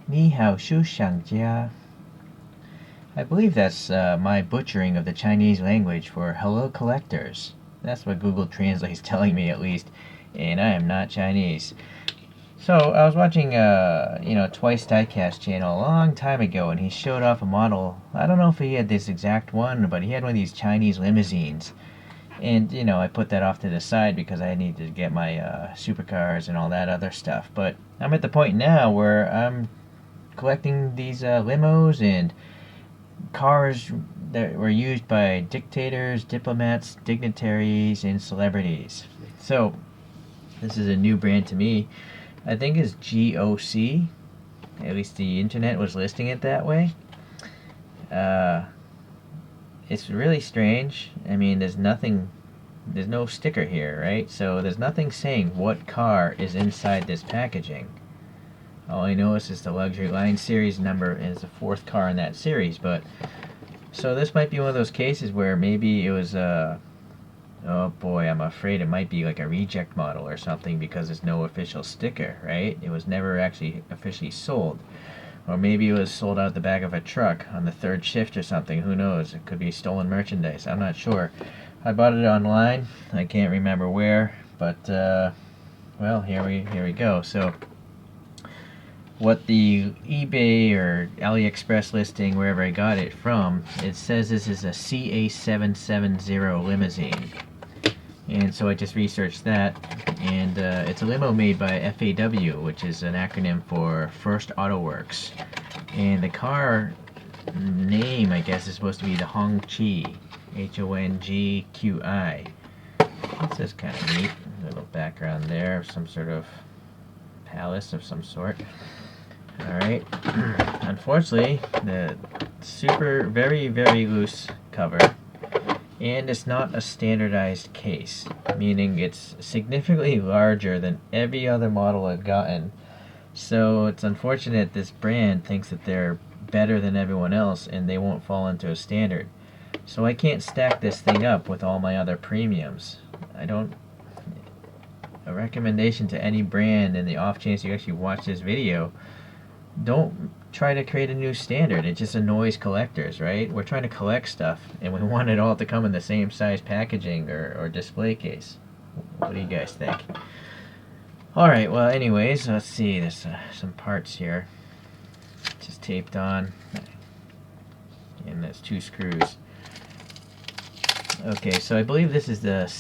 你好书想家. I believe that's my butchering of the Chinese language for hello collectors. That's what Google Translate's telling me, at least, and I am not Chinese. So I was watching, Twice Diecast channel a long time ago, and he showed off a model. I don't know if he had this exact one, but he had one of these Chinese limousines. And I put that off to the side because I needed to get my supercars and all that other stuff. But I'm at the point now where I'm collecting these limos and cars that were used by dictators, diplomats, dignitaries, and celebrities. So this is a new brand to me. I think it's GOC. At least the internet was listing it that way. It's really strange. I mean, there's no sticker here, right? So there's nothing saying what car is inside this packaging. All I know is the luxury line series number, and it's the fourth car in that series. But so this might be one of those cases where maybe it was oh boy, I'm afraid it might be like a reject model or something because there's no official sticker, right? It was never actually officially sold. Or maybe it was sold out the back of a truck on the third shift or something. Who knows? It could be stolen merchandise. I'm not sure. I bought it online. I can't remember where, but well, here we go. So what the eBay or AliExpress listing, wherever I got it from, it says this is a CA770 limousine. And so I just researched that, and it's a limo made by FAW, which is an acronym for First Auto Works. And the car name, I guess, is supposed to be the Hongqi, Hongqi. This is kind of neat. A little background there, some sort of palace of some sort. Alright. Unfortunately, the very, very loose cover. And it's not a standardized case, meaning it's significantly larger than every other model I've gotten. So it's unfortunate this brand thinks that they're better than everyone else and they won't fall into a standard. So I can't stack this thing up with all my other premiums. A recommendation to any brand, in the off chance you actually watch this video, don't try to create a new standard. It just annoys collectors, right? We're trying to collect stuff and we want it all to come in the same size packaging or display case. What do you guys think? Alright, well anyways, let's see, there's some parts here just taped on, and there's 2 screws. Okay, so I believe this is the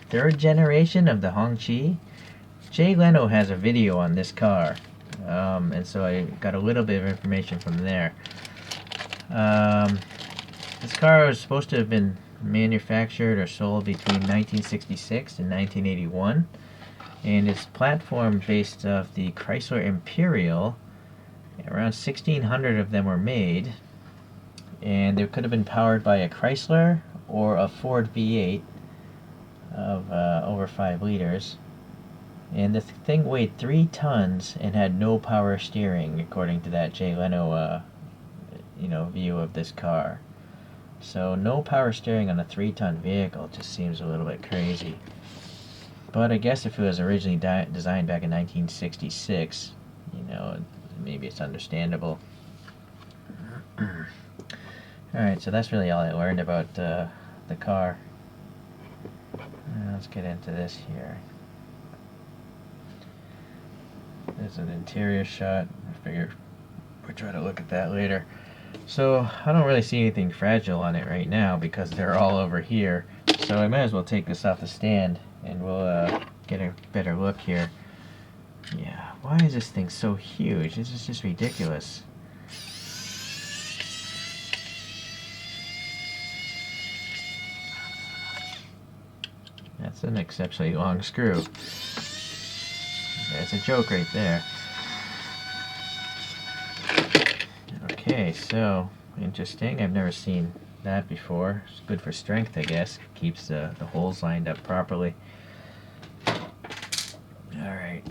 3rd generation of the Hongqi. Jay Leno has a video on this car. And so I got a little bit of information from there. This car was supposed to have been manufactured or sold between 1966 and 1981, and it's platform based off the Chrysler Imperial. Around 1,600 of them were made, and they could have been powered by a Chrysler or a Ford V8 of over 5 liters. And the thing weighed 3 tons and had no power steering, according to that Jay Leno, view of this car. So no power steering on a 3-ton vehicle just seems a little bit crazy. But I guess if it was originally designed back in 1966, maybe it's understandable. Alright, so that's really all I learned about the car. Let's get into this here. There's an interior shot. I figure we'll try to look at that later. So I don't really see anything fragile on it right now because they're all over here. So I might as well take this off the stand and we'll get a better look here. Yeah, why is this thing so huge? This is just ridiculous. That's an exceptionally long screw. That's a joke right there. Okay, so interesting. I've never seen that before. It's good for strength, I guess. Keeps the holes lined up properly. Alright.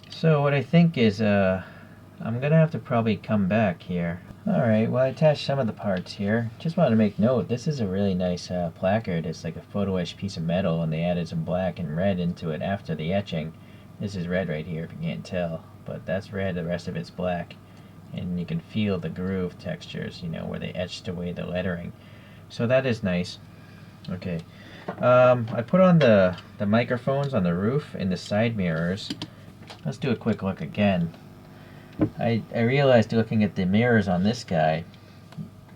So what I think is I'm gonna have to probably come back here. Alright, well I attached some of the parts here. Just wanted to make note, this is a really nice placard. It's like a photo etched piece of metal and they added some black and red into it after the etching. This is red right here if you can't tell, but that's red, the rest of it's black. And you can feel the groove textures, you know, where they etched away the lettering. So that is nice. Okay. I put on the microphones on the roof and the side mirrors. Let's do a quick look again. I realized looking at the mirrors on this guy,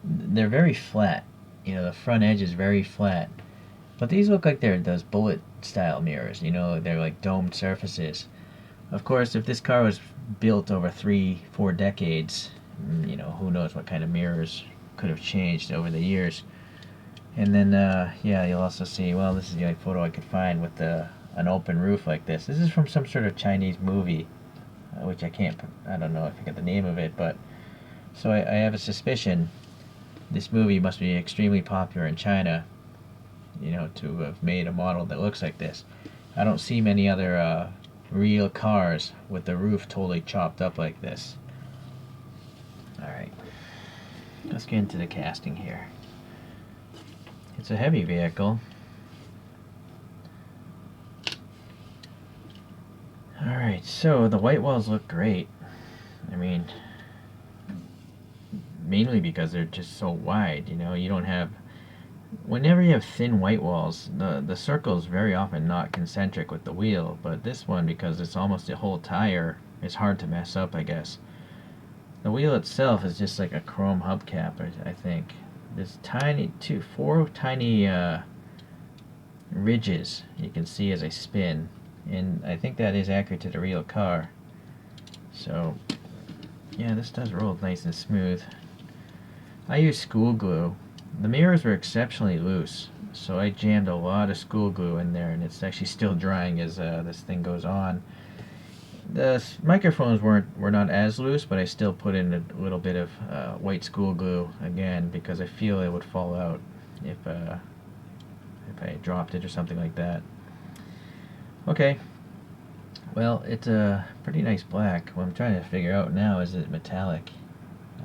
they're very flat. You know, the front edge is very flat. But these look like they're those bullet style mirrors, you know, they're like domed surfaces. Of course, if this car was built over 3-4 decades, you know, who knows what kind of mirrors could have changed over the years. And then, yeah, you'll also see, well, this is the only photo I could find with an open roof like this. This is from some sort of Chinese movie, which I don't know if I get the name of it, but, so I have a suspicion this movie must be extremely popular in China, you know, to have made a model that looks like this. I don't see many other real cars with the roof totally chopped up like this. Alright, let's get into the casting here. It's a heavy vehicle. Alright, so the white walls look great. I mean, mainly because they're just so wide, you know, you don't have, whenever you have thin white walls, the circle is very often not concentric with the wheel, but this one, because it's almost a whole tire, it's hard to mess up, I guess. The wheel itself is just like a chrome hubcap, I think. There's four tiny ridges you can see as I spin, and I think that is accurate to the real car. So, yeah, this does roll nice and smooth. I use school glue. The mirrors were exceptionally loose, so I jammed a lot of school glue in there, and it's actually still drying as this thing goes on. The microphones were not as loose, but I still put in a little bit of white school glue again because I feel it would fall out if I dropped it or something like that. Okay, well, it's a pretty nice black. What I'm trying to figure out now is it metallic?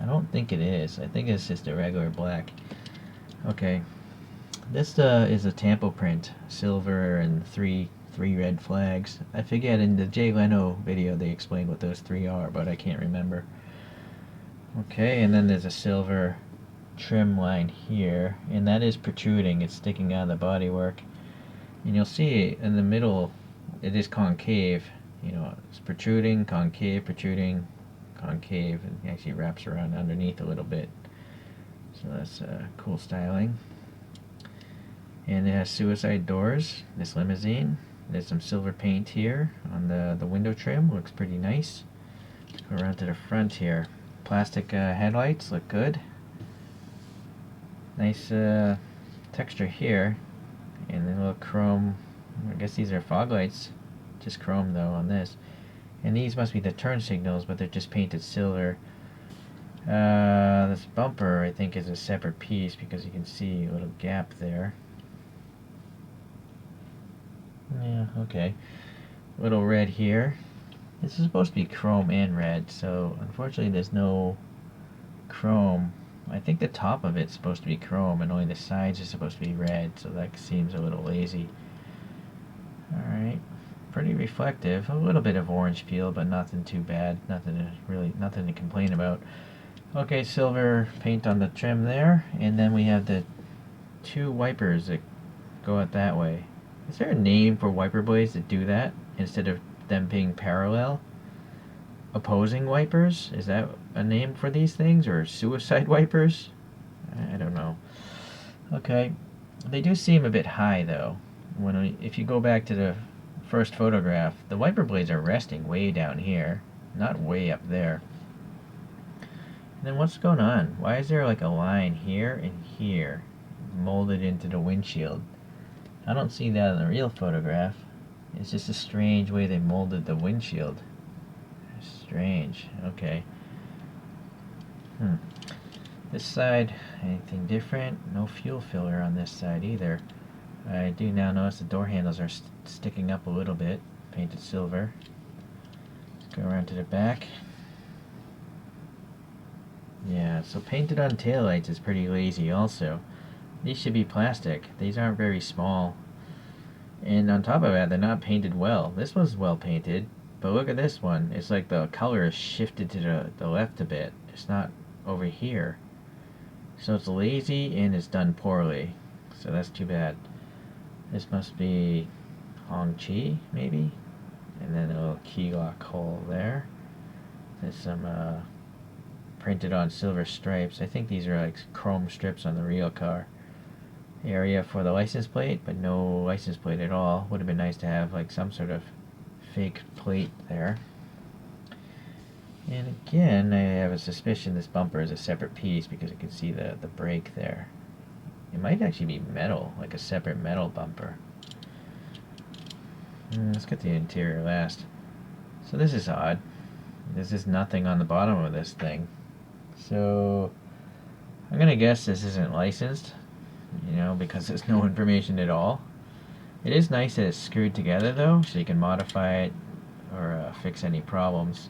I don't think it is. I think it's just a regular black. Okay, this is a tampo print, silver and three red flags. I forget, in the Jay Leno video they explained what those three are, but I can't remember. Okay, and then there's a silver trim line here, and that is protruding. It's sticking out of the bodywork, and you'll see in the middle it is concave. You know, it's protruding, concave, protruding, concave, and it actually wraps around underneath a little bit. So that's cool styling. And it has suicide doors, this limousine. There's some silver paint here on the window trim, looks pretty nice. Let's go around to the front here. Plastic headlights look good. Nice texture here. And then a little chrome, I guess these are fog lights, just chrome though on this. And these must be the turn signals, but they're just painted silver. This bumper I think is a separate piece because you can see a little gap there. Yeah, okay. Little red here. This is supposed to be chrome and red, so unfortunately there's no chrome. I think the top of it's supposed to be chrome and only the sides are supposed to be red, so that seems a little lazy. Alright, pretty reflective. A little bit of orange peel, but nothing too bad. Nothing to complain about. Okay, silver paint on the trim there, and then we have the two wipers that go out that way. Is there a name for wiper blades that do that instead of them being parallel? Opposing wipers? Is that a name for these things, or suicide wipers? I don't know. Okay, they do seem a bit high though. If you go back to the first photograph, the wiper blades are resting way down here, not way up there. And then what's going on? Why is there like a line here and here molded into the windshield? I don't see that in the real photograph. It's just a strange way they molded the windshield. Strange. Okay. This side, anything different? No fuel filler on this side either. I do now notice the door handles are sticking up a little bit. Painted silver. Let's go around to the back. Yeah, so painted on taillights is pretty lazy also. These should be plastic. These aren't very small. And on top of that, they're not painted well. This one's well painted, but look at this one. It's like the color is shifted to the left a bit. It's not over here. So it's lazy and it's done poorly. So that's too bad. This must be Hongqi, maybe? And then a little key lock hole there. There's some printed on silver stripes. I think these are like chrome strips on the real car. Area for the license plate, but no license plate at all. Would have been nice to have like some sort of fake plate there. And again, I have a suspicion this bumper is a separate piece because you can see the brake there. It might actually be metal, like a separate metal bumper. Let's get the interior last. So this is odd. There's just nothing on the bottom of this thing. So I'm gonna guess this isn't licensed, you know, because there's no information at all. It is nice that it's screwed together though, so you can modify it or fix any problems.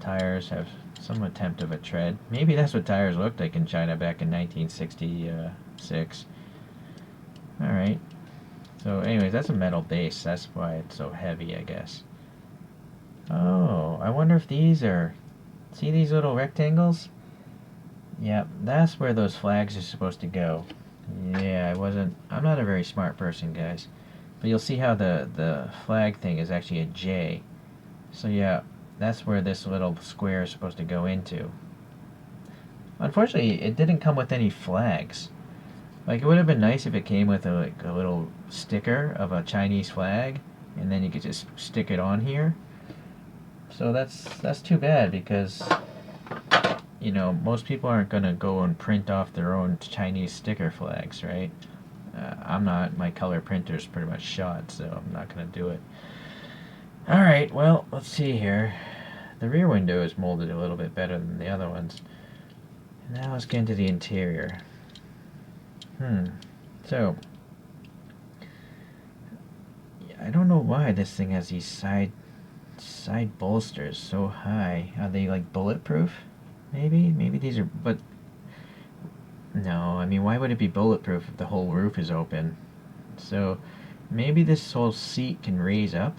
Tires have some attempt of a tread. Maybe that's what tires looked like in China back in 1966. Alright. So anyways, that's a metal base. That's why it's so heavy, I guess. Oh, I wonder if these are... See these little rectangles? Yep, that's where those flags are supposed to go. Yeah, I'm not a very smart person, guys. But you'll see how the flag thing is actually a J. So yeah, that's where this little square is supposed to go into. Unfortunately, it didn't come with any flags. Like, it would have been nice if it came with a little sticker of a Chinese flag, and then you could just stick it on here. So that's too bad, because, you know, most people aren't going to go and print off their own Chinese sticker flags, right? I'm not. My color printer's pretty much shot, so I'm not going to do it. Alright, well, let's see here. The rear window is molded a little bit better than the other ones. Now let's get into the interior. So, I don't know why this thing has these side bolsters so high. Are they like bulletproof? Maybe these are, but no, I mean, why would it be bulletproof if the whole roof is open? So maybe this whole seat can raise up.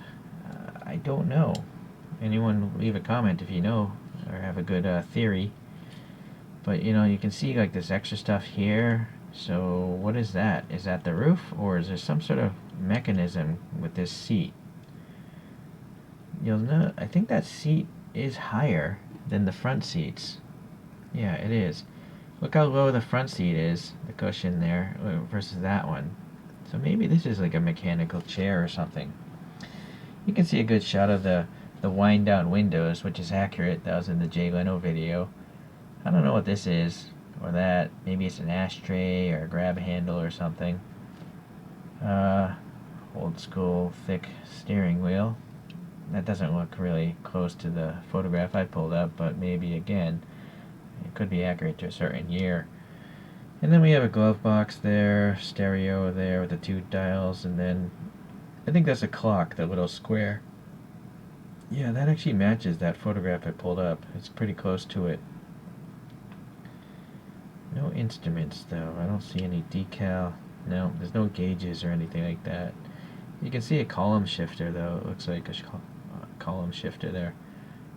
I don't know. Anyone leave a comment if you know or have a good theory. But you know, you can see like this extra stuff here. So what is that? Is that the roof, or is there some sort of mechanism with this seat? You'll know, I think that seat is higher than the front seats. Yeah, it is. Look how low the front seat is, the cushion there, versus that one. So maybe this is like a mechanical chair or something. You can see a good shot of the wind down windows, which is accurate. That was in the Jay Leno video. I don't know what this is, or that. Maybe it's an ashtray or a grab handle or something. Old school thick steering wheel. That doesn't look really close to the photograph I pulled up, but maybe again, it could be accurate to a certain year. And then we have a glove box there, stereo there with the 2 dials, and then I think that's a clock, that little square. Yeah, that actually matches that photograph I pulled up. It's pretty close to it. No instruments though. I don't see any decal. No, there's no gauges or anything like that. You can see a column shifter though. It looks like a column shifter there.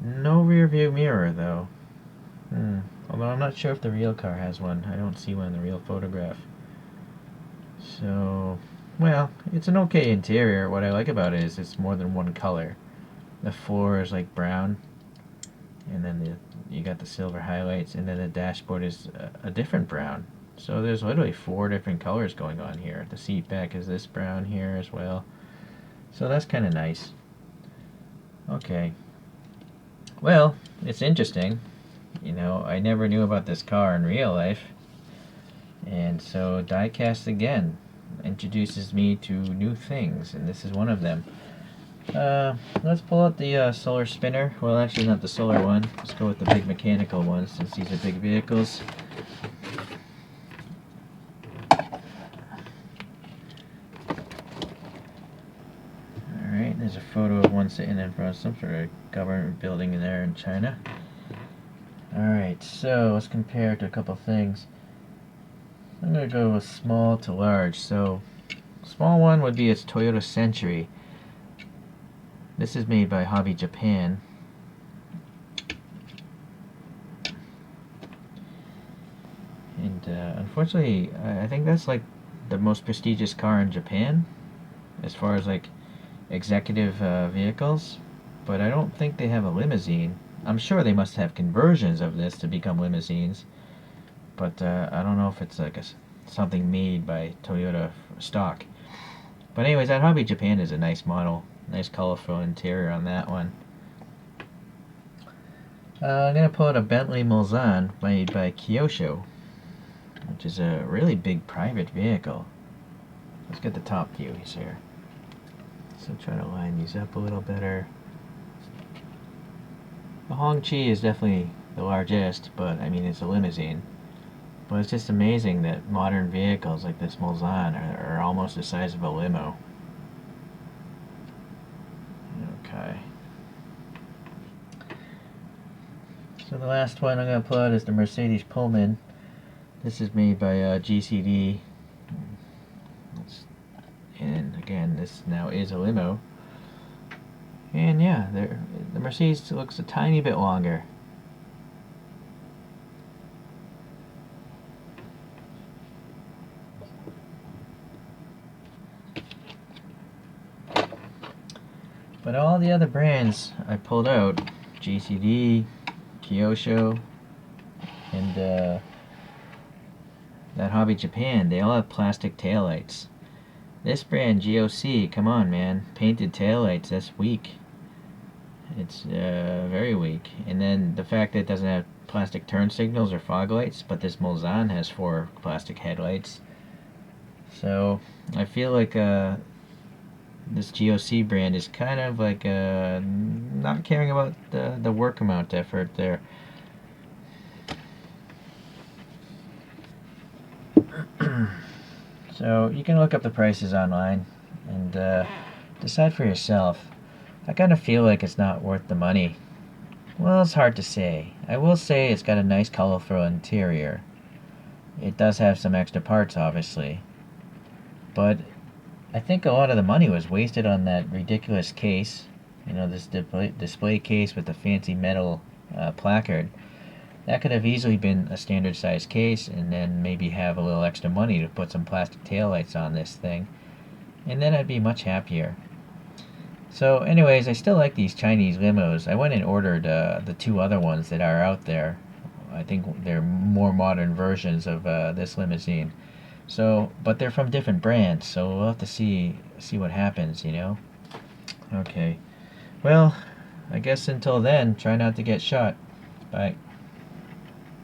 No rear view mirror though. Although I'm not sure if the real car has one. I don't see one in the real photograph. So, well, it's an okay interior. What I like about it is it's more than one color. The floor is like brown, and then you got the silver highlights, and then the dashboard is a different brown. So there's literally 4 different colors going on here. The seat back is this brown here as well. So that's kind of nice. Okay. Well, it's interesting. You know, I never knew about this car in real life. And so diecast again introduces me to new things, and this is one of them. Let's pull out the solar spinner. Well, actually not the solar one. Let's go with the big mechanical one since these are big vehicles. Alright, there's a photo of one sitting in front of some sort of government building there in China. Alright, so let's compare to a couple things. I'm going to go with small to large. So Small one would be its Toyota Century. This is made by Hobby Japan. And unfortunately, I think that's like the most prestigious car in Japan as far as like executive vehicles, but I don't think they have a limousine. I'm sure they must have conversions of this to become limousines, but I don't know if it's like something made by Toyota stock. But anyways, that Hobby Japan is a nice model. Nice colorful interior on that one. I'm going to pull out a Bentley Mulsanne made by Kyosho, which is a really big private vehicle. Let's get the top view here. So try to line these up a little better. The Hongqi is definitely the largest, but I mean it's a limousine. But it's just amazing that modern vehicles like this Mulsanne are almost the size of a limo. Okay. So the last one I'm going to pull out is the Mercedes Pullman. This is made by GCD. And again, this now is a limo. And yeah, the Mercedes looks a tiny bit longer. But all the other brands I pulled out, GCD, Kyosho, and that Hobby Japan, they all have plastic taillights. This brand, GOC, come on man, painted taillights, that's weak. It's very weak. And then the fact that it doesn't have plastic turn signals or fog lights, but this Mulsanne has 4 plastic headlights. So I feel like this GOC brand is kind of like not caring about the work amount effort there. So you can look up the prices online and decide for yourself. I kind of feel like it's not worth the money. Well, it's hard to say. I will say it's got a nice colorful interior. It does have some extra parts, obviously. But I think a lot of the money was wasted on that ridiculous case. You know, this display case with the fancy metal placard. That could have easily been a standard size case, and then maybe have a little extra money to put some plastic taillights on this thing. And then I'd be much happier. So anyways, I still like these Chinese limos. I went and ordered the 2 other ones that are out there. I think they're more modern versions of this limousine. So, but they're from different brands, so we'll have to see what happens, you know? Okay. Well, I guess until then, try not to get shot. Bye.